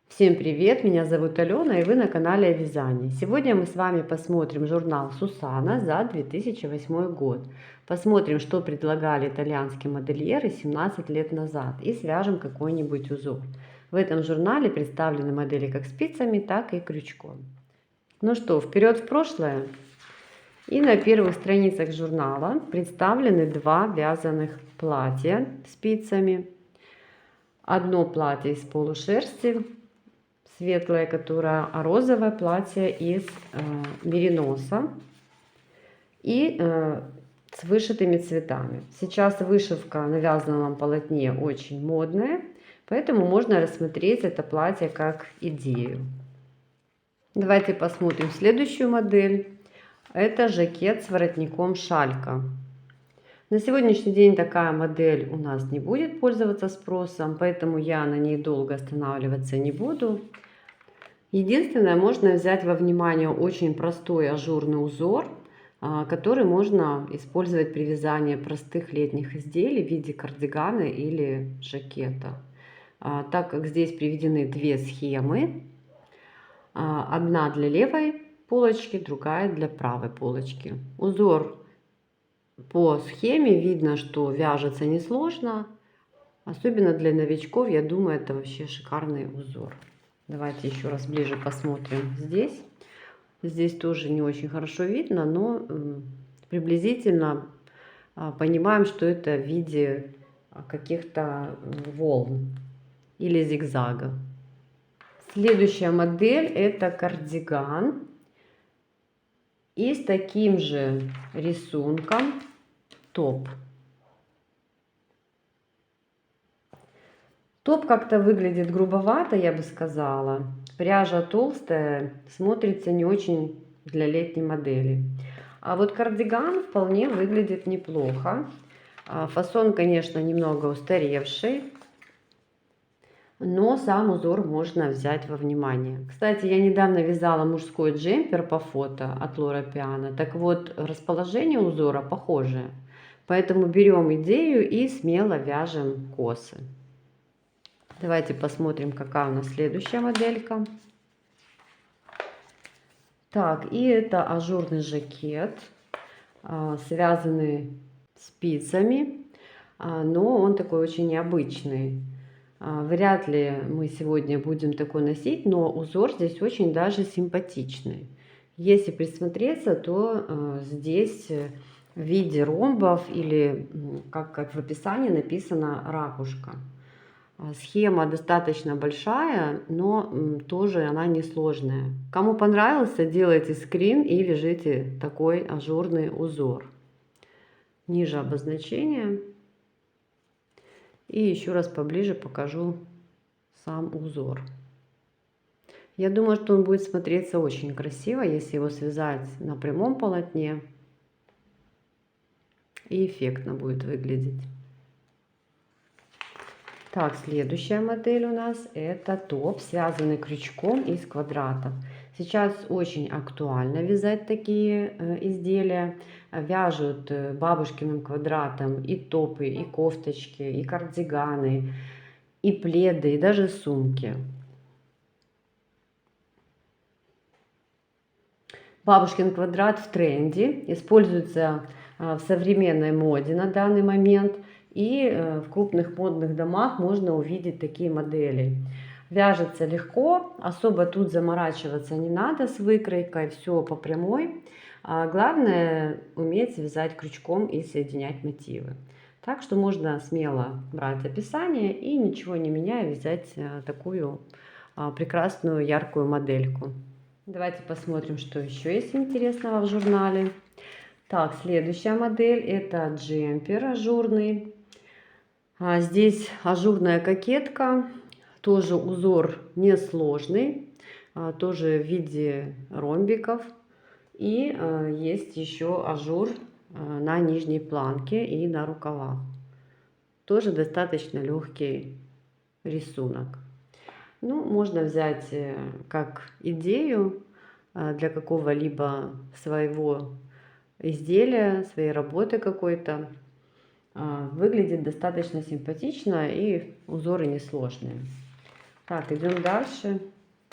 Всем привет! Меня зовут Алена, и вы на канале о вязании. Сегодня мы с вами посмотрим журнал Сусана за 2008 год. Посмотрим, что предлагали итальянские модельеры 17 лет назад, и свяжем какой-нибудь узор. В этом журнале представлены модели как спицами, так и крючком. Ну что, вперед в прошлое! И на первых страницах журнала представлены два вязаных платья спицами. Одно платье из полушерсти, светлое, которое, а розовое платье из мериноса и с вышитыми цветами. Сейчас вышивка на вязаном полотне очень модная, поэтому можно рассмотреть это платье как идею. Давайте посмотрим следующую модель. Это жакет с воротником шалька. На сегодняшний день такая модель у нас не будет пользоваться спросом, поэтому я на ней долго останавливаться не буду. Единственное, можно взять во внимание очень простой ажурный узор, который можно использовать при вязании простых летних изделий в виде кардигана или жакета. Так как здесь приведены две схемы, одна для левой полочки, другая для правой полочки. Узор по схеме видно, что вяжется несложно, особенно для новичков. Я думаю, это вообще шикарный узор. Давайте еще раз ближе посмотрим здесь. Здесь тоже не очень хорошо видно, но приблизительно понимаем, что это в виде каких-то волн или зигзага. Следующая модель это кардиган. И с таким же рисунком топ. Топ как-то выглядит грубовато, я бы сказала. Пряжа толстая, смотрится не очень для летней модели. А вот кардиган вполне выглядит неплохо. Фасон, конечно, немного устаревший, но сам узор можно взять во внимание. Кстати, я недавно вязала мужской джемпер по фото от Лора Пиано. Так вот, расположение узора похожее. Поэтому берем идею и смело вяжем косы. Давайте посмотрим, какая у нас следующая моделька. Так, и это ажурный жакет, связанный спицами, но он такой очень необычный. Вряд ли мы сегодня будем такой носить, но узор здесь очень даже симпатичный. Если присмотреться, то здесь в виде ромбов или, как в описании написано, ракушка. Схема достаточно большая, но тоже она несложная. Кому понравился, делайте скрин и вяжите такой ажурный узор. Ниже обозначение. И еще раз поближе покажу сам узор. Я думаю, что он будет смотреться очень красиво, если его связать на прямом полотне. И эффектно будет выглядеть. Так, следующая модель у нас это топ, связанный крючком из квадратов. Сейчас очень актуально вязать такие изделия. Вяжут бабушкиным квадратом и топы, и кофточки, и кардиганы, и пледы, и даже сумки. Бабушкин квадрат в тренде, используется в современной моде на данный момент. И в крупных модных домах можно увидеть такие модели. Вяжется легко, особо тут заморачиваться не надо с выкройкой, все по прямой. Главное уметь вязать крючком и соединять мотивы. Так что можно смело брать описание и ничего не меняя вязать такую прекрасную яркую модельку. Давайте посмотрим, что еще есть интересного в журнале. Так, следующая модель это джемпер ажурный. Здесь ажурная кокетка, тоже узор несложный, тоже в виде ромбиков. И есть еще ажур на нижней планке и на рукавах. Тоже достаточно легкий рисунок. Ну, можно взять как идею для какого-либо своего изделия, своей работы какой-то. Выглядит достаточно симпатично, и узоры несложные. Так, идем дальше.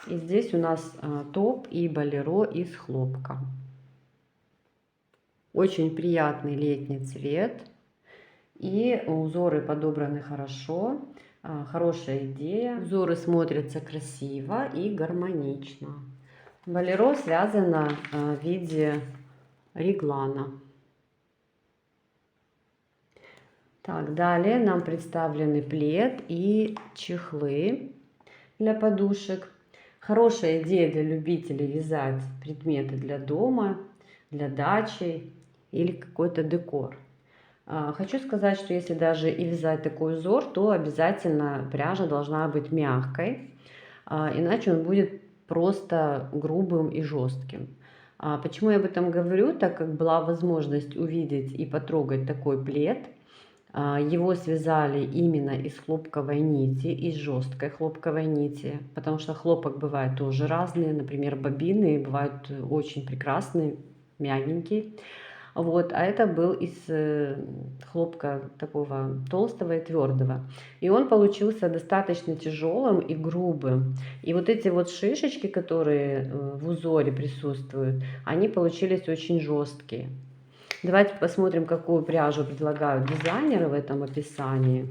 И здесь у нас топ и болеро из хлопка. Очень приятный летний цвет. И узоры подобраны хорошо. Хорошая идея. Узоры смотрятся красиво и гармонично. Болеро связано в виде реглана. Так, далее нам представлены плед и чехлы для подушек. Хорошая идея для любителей вязать предметы для дома, для дачи или какой-то декор. Хочу сказать, что если даже и вязать такой узор, то обязательно пряжа должна быть мягкой, иначе он будет просто грубым и жестким. Почему я об этом говорю? Так как была возможность увидеть и потрогать такой плед. Его связали именно из хлопковой нити, из жесткой хлопковой нити, потому что хлопок бывает тоже разный, например, бобины бывают очень прекрасные, мягенькие. Вот, а это был из хлопка такого толстого и твердого. И он получился достаточно тяжелым и грубым. И вот эти вот шишечки, которые в узоре присутствуют, они получились очень жесткие. Давайте посмотрим, какую пряжу предлагают дизайнеры в этом описании.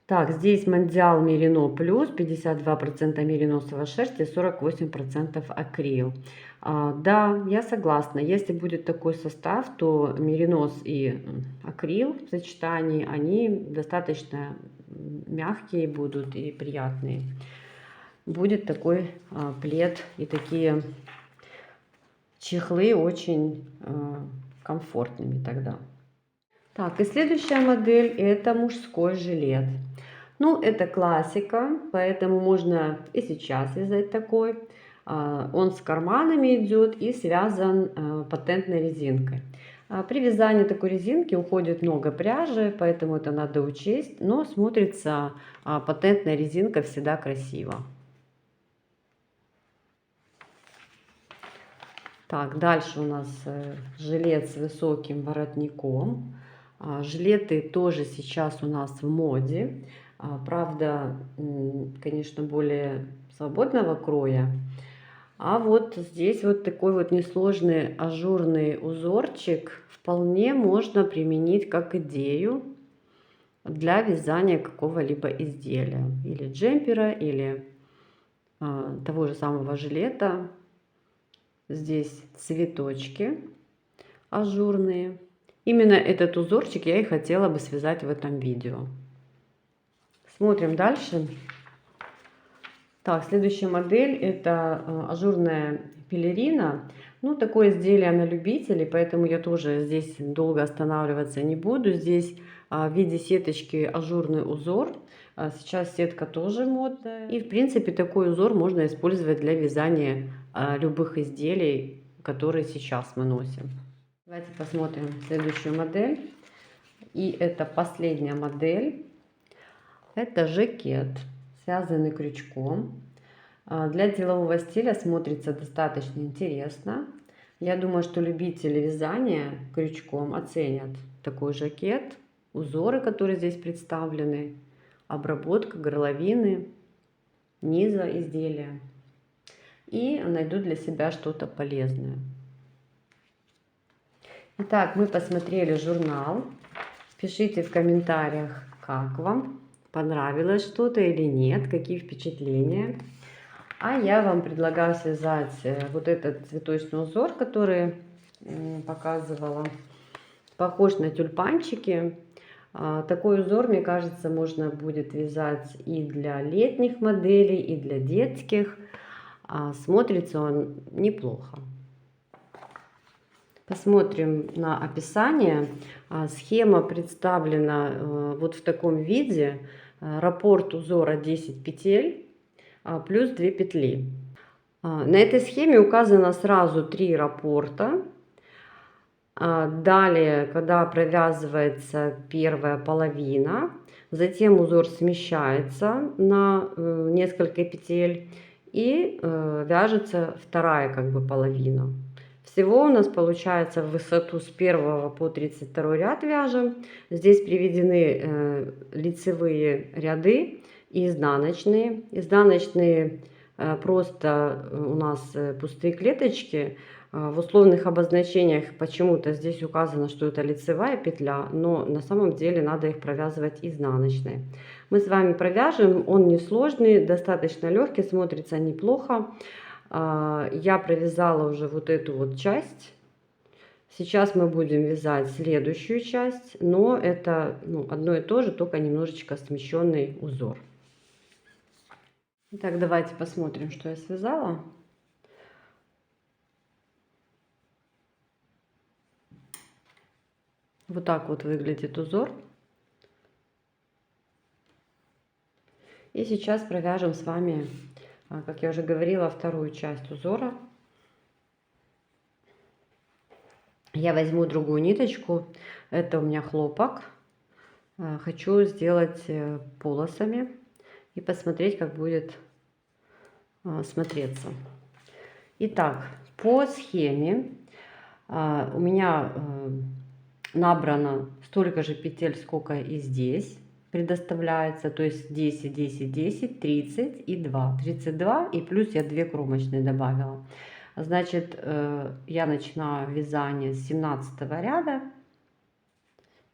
Так, здесь Мондиал Мерино плюс, 52% мериносовой шерсти, 48% акрил. Да, я согласна, если будет такой состав, то меринос и акрил в сочетании, они достаточно мягкие будут и приятные. Будет такой плед и такие чехлы очень комфортными тогда. Так, и следующая модель — это мужской жилет. Ну, это классика, поэтому можно и сейчас вязать такой. Он с карманами идет и связан патентной резинкой. При вязании такой резинки уходит много пряжи, поэтому это надо учесть, но смотрится патентная резинка всегда красиво. Так, дальше у нас жилет с высоким воротником. Жилеты тоже сейчас у нас в моде. Правда, конечно, более свободного кроя. А вот здесь вот такой вот несложный ажурный узорчик вполне можно применить как идею для вязания какого-либо изделия. Или джемпера, или того же самого жилета. Здесь цветочки ажурные. Именно этот узорчик я и хотела бы связать в этом видео. Смотрим дальше. Так, следующая модель — это ажурная пелерина. Ну, такое изделие на любителей, поэтому я тоже здесь долго останавливаться не буду. Здесь в виде сеточки ажурный узор. Сейчас сетка тоже модная. И, в принципе, такой узор можно использовать для вязания любых изделий, которые сейчас мы носим. Давайте посмотрим следующую модель. И это последняя модель. Это жакет, связанный крючком. Для делового стиля смотрится достаточно интересно. Я думаю, что любители вязания крючком оценят такой жакет. Узоры, которые здесь представлены, обработка горловины, низа изделия. И найдут для себя что-то полезное. Итак, мы посмотрели журнал. Пишите в комментариях, как вам, понравилось что-то или нет, какие впечатления. А я вам предлагаю связать вот этот цветочный узор, который показывала. Похож на тюльпанчики. Такой узор, мне кажется, можно будет вязать и для летних моделей, и для детских. Смотрится он неплохо. Посмотрим на описание. Схема представлена вот в таком виде. Раппорт узора 10 петель плюс 2 петли. На этой схеме указано сразу 3 раппорта. Далее, когда провязывается первая половина, Затем узор смещается на несколько петель и вяжется вторая как бы половина. Всего у нас получается в высоту с 1 по 32 ряд вяжем. Здесь приведены лицевые ряды и изнаночные. Изнаночные просто у нас пустые клеточки. В условных обозначениях почему-то здесь указано, что это лицевая петля, но на самом деле надо их провязывать изнаночные. Мы с вами провяжем, он несложный, достаточно легкий, смотрится неплохо. Я провязала уже вот эту вот часть. Сейчас мы будем вязать следующую часть, но это одно и то же, только немножечко смещенный узор. Итак, давайте посмотрим, что я связала. Вот так вот выглядит узор. И сейчас провяжем с вами, как я уже говорила, вторую часть узора. Я возьму другую ниточку, это у меня хлопок. Хочу сделать полосами и посмотреть, как будет смотреться. Итак, по схеме у меня набрано столько же петель, сколько и здесь предоставляется, то есть 10, 10, 10, 30 и 2. 32 и плюс я 2 кромочные добавила. Значит, я начинаю вязание с 17 ряда.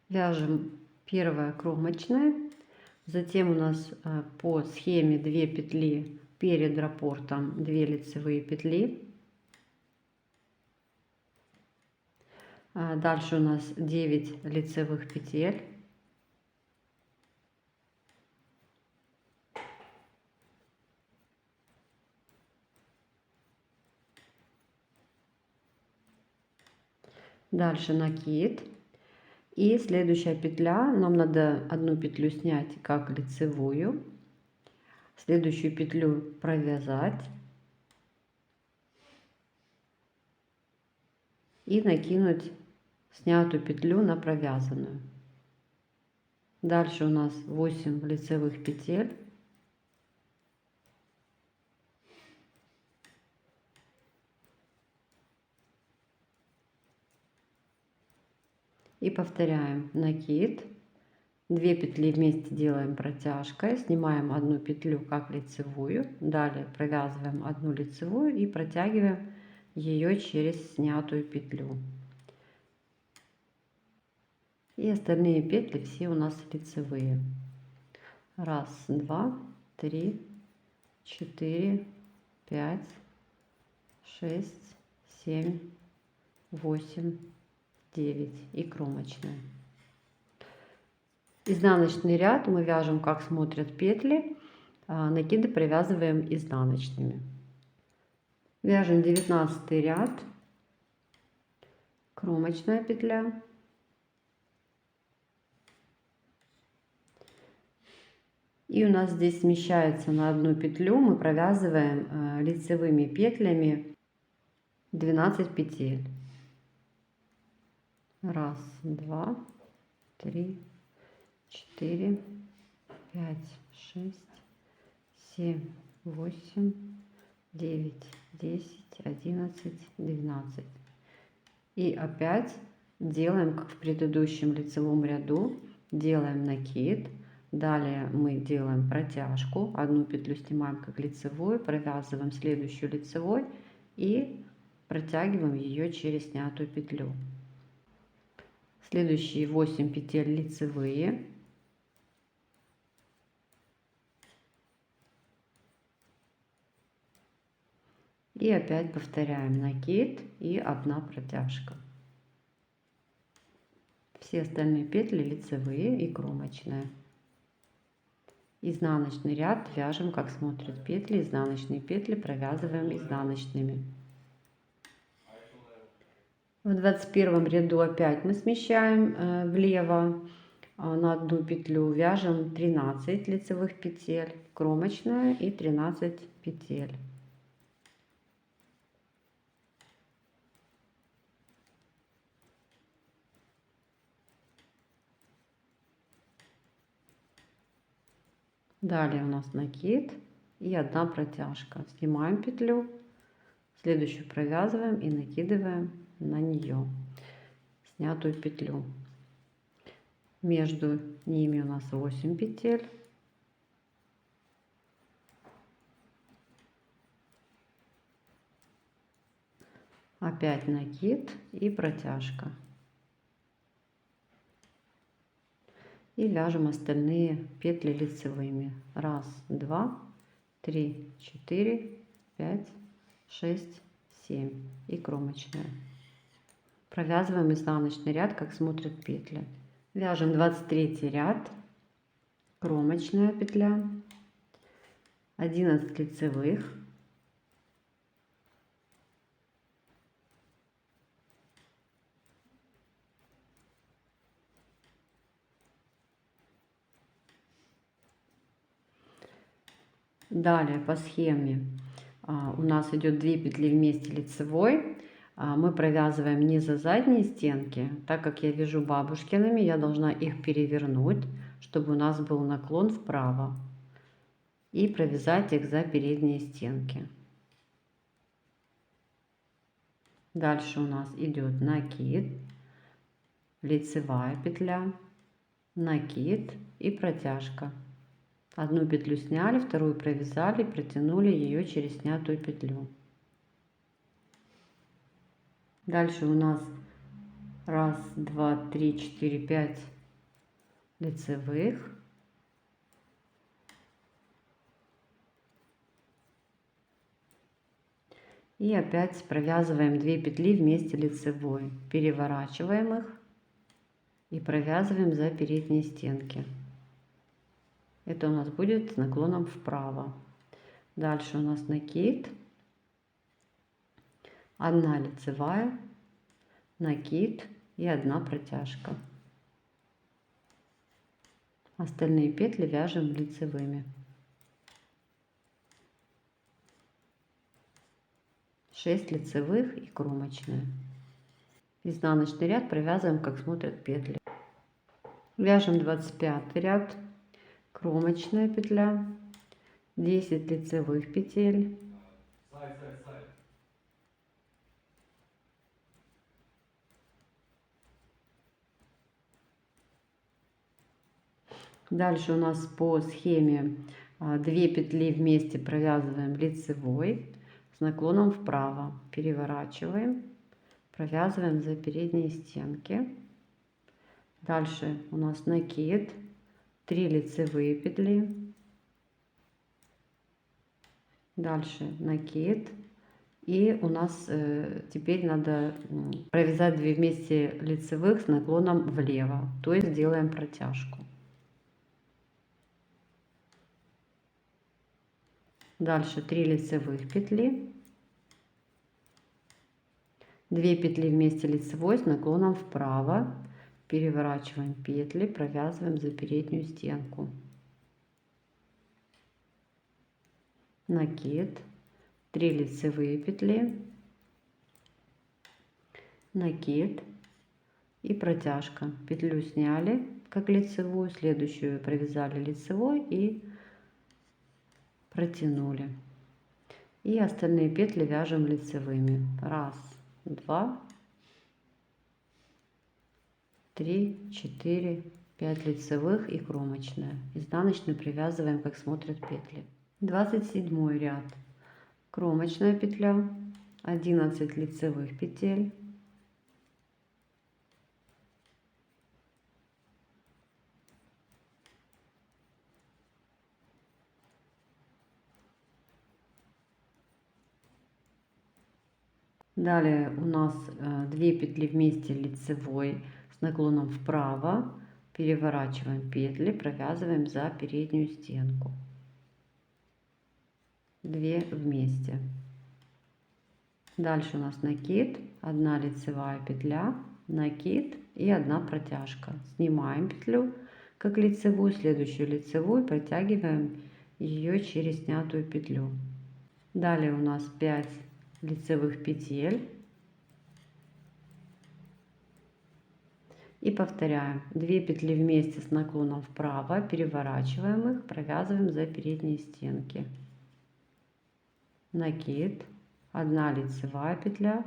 Вяжем первая кромочная. Затем у нас по схеме 2 петли перед раппортом, 2 лицевые петли. Дальше у нас 9 лицевых петель. Дальше накид. И следующая петля, нам надо одну петлю снять как лицевую, следующую петлю провязать и накинуть снятую петлю на провязанную. Дальше у нас 8 лицевых петель. И повторяем накид, 2 петли вместе делаем протяжкой, снимаем одну петлю как лицевую, далее провязываем одну лицевую и протягиваем ее через снятую петлю. И остальные петли все у нас лицевые. 1, 2, 3, 4, 5, 6, 7, 8, 9 и кромочная. Изнаночный ряд мы вяжем, как смотрят петли, накиды провязываем изнаночными. Вяжем 19 ряд, кромочная петля, и у нас здесь смещается на одну петлю, мы провязываем лицевыми петлями 12 петель. 1, 2, 3, 4, 5, 6, 7, 8, 9, 10, 11, 12. И опять делаем, как в предыдущем лицевом ряду, делаем накид. Далее мы делаем протяжку, одну петлю снимаем как лицевую, провязываем следующую лицевой и протягиваем ее через снятую петлю. Следующие 8 петель лицевые. И опять повторяем накид и одна протяжка. Все остальные петли лицевые и кромочная. Изнаночный ряд вяжем, как смотрят петли, изнаночные петли провязываем изнаночными. В 21 ряду опять мы смещаем влево на одну петлю, вяжем 13 лицевых петель, кромочная и 13 петель. Далее у нас накид и 1 протяжка. Снимаем петлю, следующую провязываем и накидываем на нее снятую петлю. Между ними у нас 8 петель. Опять накид и протяжка. И вяжем остальные петли лицевыми. 1, 2, 3, 4, 5, 6, 7 и кромочная. Провязываем изнаночный ряд, как смотрят петли. Вяжем 23 ряд, кромочная петля, 11 лицевых, далее по схеме у нас идет 2 петли вместе лицевой. Мы провязываем не за задние стенки, так как я вяжу бабушкиными, я должна их перевернуть, чтобы у нас был наклон вправо, и провязать их за передние стенки. Дальше у нас идет накид, лицевая петля, накид и протяжка. Одну петлю сняли, вторую провязали, протянули ее через снятую петлю. Дальше у нас 1, 2, 3, 4, 5 лицевых. И опять провязываем 2 петли вместе лицевой, переворачиваем их и провязываем за передние стенки. Это у нас будет с наклоном вправо. Дальше у нас накид, 1 лицевая, накид и 1 протяжка. Остальные петли вяжем лицевыми. 6 лицевых и кромочная. Изнаночный ряд провязываем, как смотрят петли. Вяжем 25 ряд, кромочная петля, 10 лицевых петель, дальше у нас по схеме 2 петли вместе провязываем лицевой с наклоном вправо, переворачиваем, провязываем за передние стенки. Дальше у нас накид, 3 лицевые петли, дальше накид, и у нас теперь надо провязать 2 вместе лицевых с наклоном влево, то есть делаем протяжку. Дальше 3 лицевых петли, 2 петли вместе лицевой с наклоном вправо, переворачиваем петли, провязываем за переднюю стенку. Накид, 3 лицевые петли, накид и протяжка. Петлю сняли как лицевую, следующую провязали лицевой и протянули. И остальные петли вяжем лицевыми. 1, 2, 3, 4, 5 лицевых и кромочная. Изнаночную привязываем, как смотрят петли. 27 ряд, кромочная петля, 11 лицевых петель, далее у нас 2 петли вместе лицевой с наклоном вправо, переворачиваем петли, провязываем за переднюю стенку. 2 вместе. Дальше у нас накид, 1 лицевая петля, накид и 1 протяжка. Снимаем петлю как лицевую, следующую лицевую, протягиваем ее через снятую петлю. Далее у нас 5 лицевых петель И повторяем. 2 петли вместе с наклоном вправо, переворачиваем их, провязываем за передние стенки. Накид, 1 лицевая петля,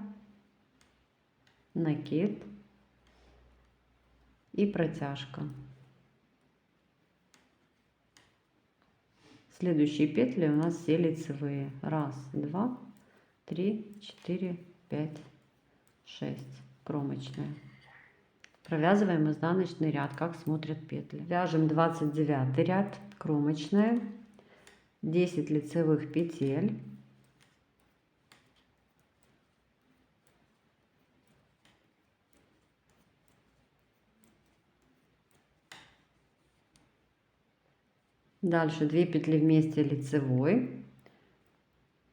накид и протяжка. Следующие петли у нас все лицевые. 1, 2, 3, 4, 5, 6. Кромочная. Провязываем изнаночный ряд, как смотрят петли. Вяжем 29 ряд, кромочная, 10 лицевых петель. Дальше 2 петли вместе лицевой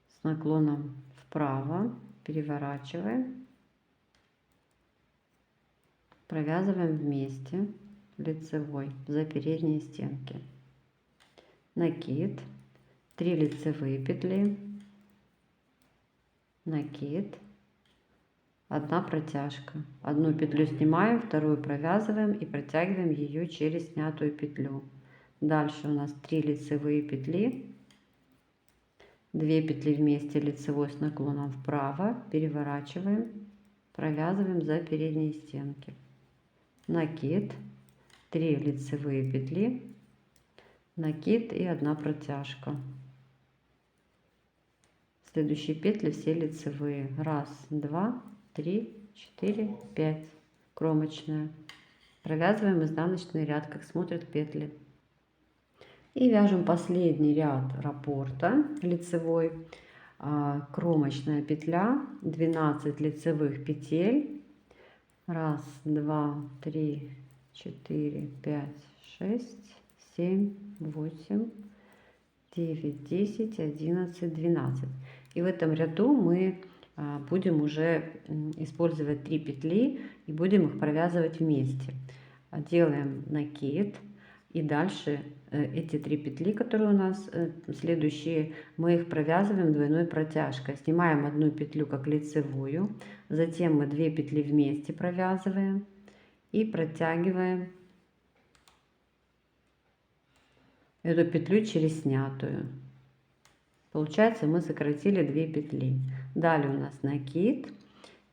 с наклоном вправо, переворачиваем. Провязываем вместе лицевой за передние стенки. Накид, 3 лицевые петли, накид, 1 протяжка. 1 петлю снимаем, 2 провязываем и протягиваем ее через снятую петлю. Дальше у нас 3 лицевые петли, 2 петли вместе лицевой с наклоном вправо, переворачиваем, провязываем за передние стенки. Накид, 3 лицевые петли, накид и 1 протяжка. Следующие петли все лицевые. 1, 2, 3, 4, 5. Кромочная. Провязываем изнаночный ряд, как смотрят петли. И вяжем последний ряд раппорта лицевой. Кромочная петля, 12 лицевых петель. 1, 2, 3, 4, 5, 6, 7, 8, 9, 10, 11, 12. И в этом ряду мы будем уже использовать 3 петли и будем их провязывать вместе. Делаем накид. И дальше эти 3 петли, которые у нас следующие, мы их провязываем двойной протяжкой. Снимаем 1 петлю как лицевую, затем мы 2 петли вместе провязываем и протягиваем эту петлю через снятую. Получается, мы сократили 2 петли. Далее у нас накид,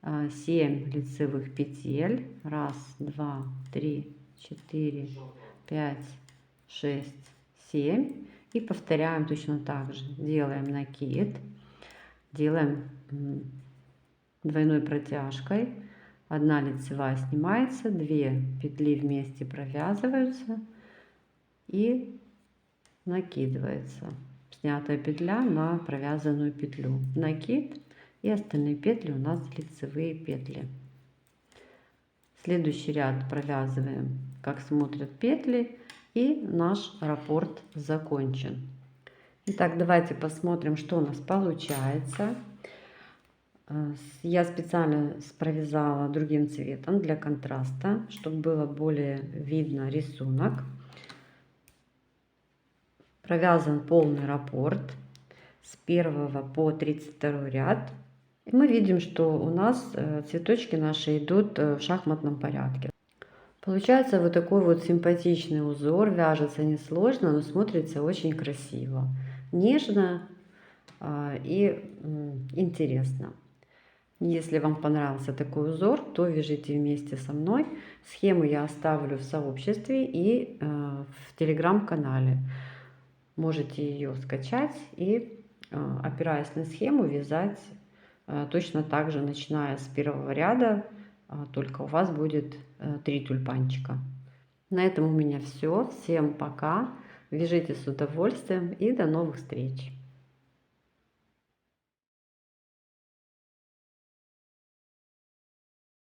7 лицевых петель, 1, 2, 3, 4, 5, 6, 7. И повторяем точно так же. Делаем накид, делаем двойной протяжкой. 1 лицевая снимается, 2 петли вместе провязываются и накидывается. Снятая петля на провязанную петлю. Накид, и остальные петли у нас лицевые петли. Следующий ряд провязываем, как смотрят петли, и наш раппорт закончен. Итак, давайте посмотрим, что у нас получается. Я специально провязала другим цветом для контраста, чтобы было более видно рисунок. Провязан полный раппорт с 1 по 32 ряд. И мы видим, что у нас цветочки наши идут в шахматном порядке. Получается вот такой вот симпатичный узор. Вяжется несложно, но смотрится очень красиво, нежно и интересно. Если вам понравился такой узор, то вяжите вместе со мной. Схему я оставлю в сообществе и в телеграм-канале. Можете ее скачать и, опираясь на схему, вязать точно так же, начиная с 1 ряда, только у вас будет 3 тюльпанчика. На этом у меня все. Всем пока. Вяжите с удовольствием и до новых встреч.